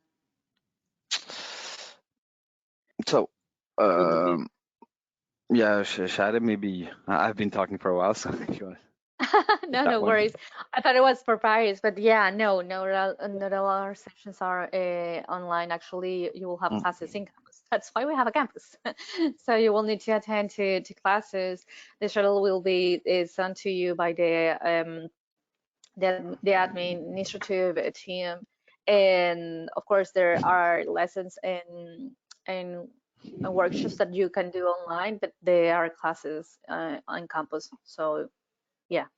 So yeah, Shada, maybe I've been talking for a while, so if you want. No worries. I thought it was for Paris, but yeah, not all our sessions are online. Actually, you will have classes in campus. That's why we have a campus. So you will need to attend to classes. The shuttle will be sent to you by the administrative team, and of course there are lessons and workshops that you can do online, but they are classes on campus. So yeah.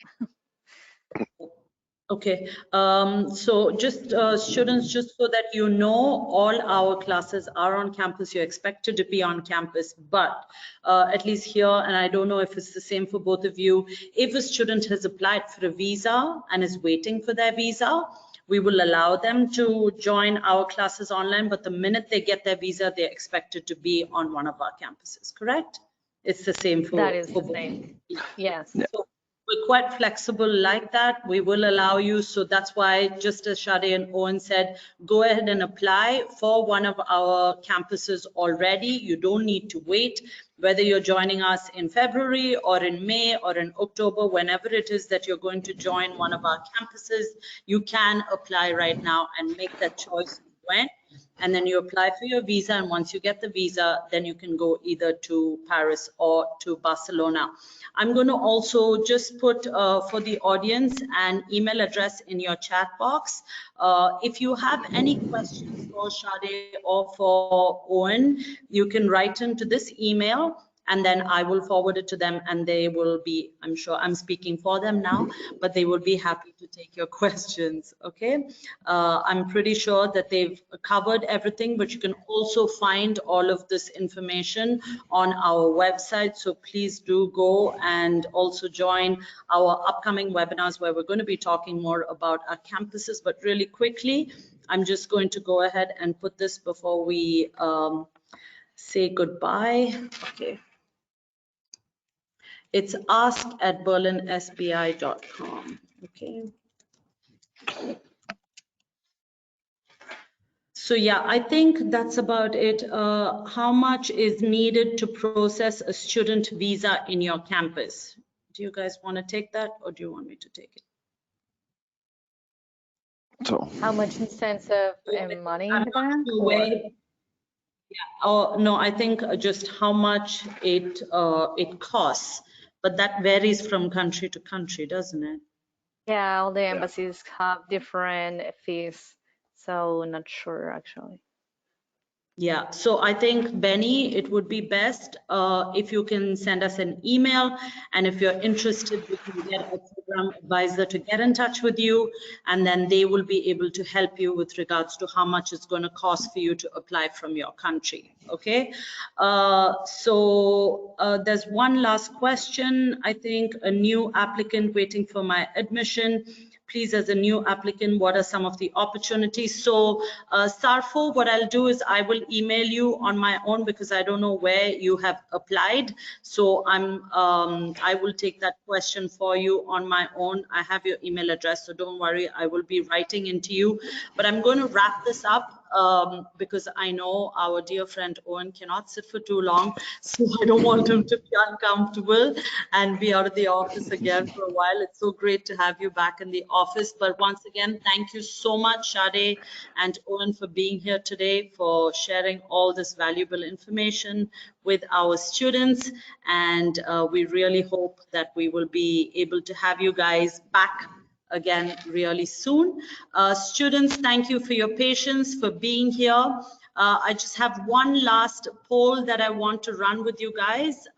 Okay, so just students, just so that you know, all our classes are on campus. You're expected to be on campus, but at least here, and I don't know if it's the same for both of you, if a student has applied for a visa and is waiting for their visa, we will allow them to join our classes online, but the minute they get their visa, they're expected to be on one of our campuses, correct? It's the same for, that is for the both. same. Yes. Yeah. So we're quite flexible like that. We will allow you. So that's why, just as Shade and Owen said, go ahead and apply for one of our campuses already. You don't need to wait. Whether you're joining us in February or in May or in October, whenever it is that you're going to join one of our campuses, you can apply right now and make that choice when. And then you apply for your visa, and once you get the visa, then you can go either to Paris or to Barcelona. I'm going to also just put for the audience an email address in your chat box. If you have any questions for Shade or for Owen, you can write into this email, and then I will forward it to them, and they will be, I'm sure I'm speaking for them now, but they will be happy to take your questions, okay? I'm pretty sure that they've covered everything, but you can also find all of this information on our website, so please do go and also join our upcoming webinars where we're going to be talking more about our campuses. But really quickly, I'm just going to go ahead and put this before we say goodbye. Okay. It's ask@berlinsbi.com. Okay. So yeah, I think that's about it. How much is needed to process a student visa in your campus? Do you guys want to take that, or do you want me to take it? So How much in sense of money in the bank? Oh no, I think just how much it costs, but that varies from country to country, doesn't it? Yeah, all the embassies have different fees, so not sure actually. Yeah, so I think, Benny, it would be best if you can send us an email, and if you're interested, we can get a program advisor to get in touch with you, and then they will be able to help you with regards to how much it's going to cost for you to apply from your country, okay? There's one last question. I think, a new applicant waiting for my admission. please, as a new applicant, what are some of the opportunities? So Sarfo, what I'll do is I will email you on my own because I don't know where you have applied. So I will take that question for you on my own. I have your email address, so don't worry, I will be writing into you. But I'm going to wrap this up because I know our dear friend Owen cannot sit for too long, so I don't want him to be uncomfortable and be out of the office again for a while. It's so great to have you back in the office. But once again, thank you so much, Sade and Owen, for being here today, for sharing all this valuable information with our students. And we really hope that we will be able to have you guys back again really soon. Students, thank you for your patience, for being here. I just have one last poll that I want to run with you guys.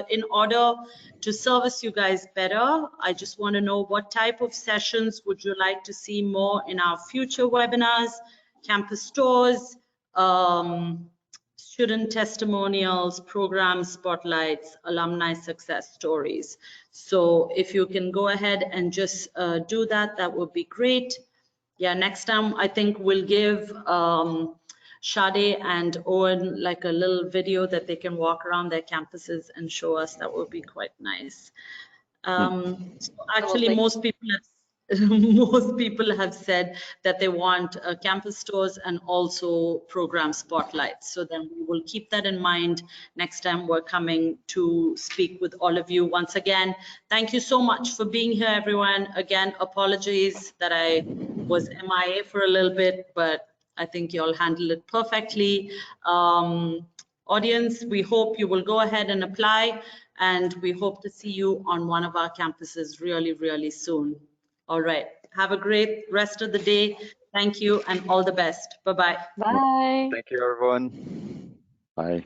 In order to service you guys better, I just want to know what type of sessions would you like to see more in our future webinars, campus tours, student testimonials, program spotlights, alumni success stories. So if you can go ahead and just do that, that would be great. Yeah, next time I think we'll give Sade and Owen like a little video that they can walk around their campuses and show us. That would be quite nice. So actually, most people have said that they want campus tours and also program spotlights. So then we will keep that in mind next time we're coming to speak with all of you. Once again, thank you so much for being here, everyone. Again, apologies that I was MIA for a little bit, but I think you all handled it perfectly. Audience, we hope you will go ahead and apply, and we hope to see you on one of our campuses really, really soon. All right. Have a great rest of the day. Thank you and all the best. Bye-bye. Bye. Thank you, everyone. Bye.